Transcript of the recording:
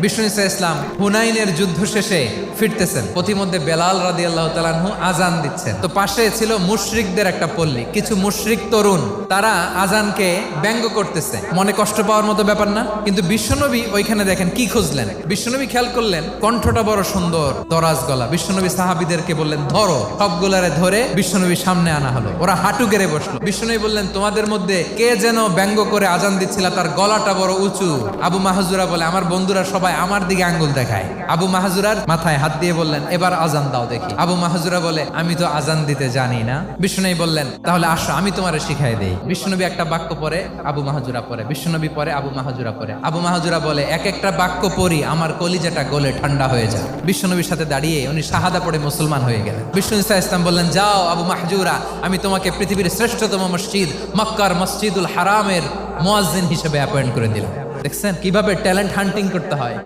বিষ্ণু ইসা ইসলাম হুনাইনের যুদ্ধ শেষে ফিরতেছেন, পথিমধ্যে বেলাল রাদিয়াল্লাহু তাআলা আনহু আজান দিচ্ছেন। তো পাশে ছিল মুশরিকদের একটা পল্লী, কিছু মুশরিক তরুণ, তারা আজানকে ব্যঙ্গ করতেছে। মনে কষ্ট পাওয়ার মতো ব্যাপার না, কিন্তু বিশ্বনবী ওইখানে দেখেন কি খুঁজলেন। বিশ্বনবী খেয়াল করলেন কণ্ঠটা বড় সুন্দর, দরাজ গলা। বিশ্বনবী সাহাবীদেরকে বললেন ধরো, সবগুলারে ধরে বিশ্বনবী সামনে আনা হলো। ওরা হাঁটু গেড়ে বসলো। বিশ্বনবী বললেন তোমাদের মধ্যে কে যেন ব্যঙ্গ করে আজান দিচ্ছিল, তার গলাটা বড় উঁচু। আবু মাহজুরা বলে আমার বন্ধুরা সবাই আমার দিকে আঙ্গুল দেখায়। আবু মাহজুরার মাথায় হাত দিয়ে বললেন এবার আজান দাও দেখি। আবু মাহজুরা বলে আমি তো আজান দিতে জানি না। বিশ্বনবী বললেন তাহলে আসো আমি তোমারে শিখাই দেই। বিশ্বনবী একটা বাক্য পরে, আবু মাহজুরা পরে, বিশ্বনবী পরে, আবু মাহজুরা পরে। আবু মাহজুরা বলে এক একটা বাক্য পড়ি আমার কলিজাটা গলে ঠান্ডা হয়ে যায়। বিশ্বনবীর সাথে দাঁড়িয়ে উনি শাহাদা পড়ে মুসলমান হয়ে গেলেন। বিষ্ণু ইসা ইসলাম বললেন যাও আবু মাহজুরা, আমি তোমাকে পৃথিবীর শ্রেষ্ঠতম মসজিদ মক্কার মসজিদুল হারামের মুয়াজ্জিন হিসেবে অ্যাপয়েন্ট করে দিলাম। দেখছেন কিভাবে ট্যালেন্ট হান্টিং করতে হয়।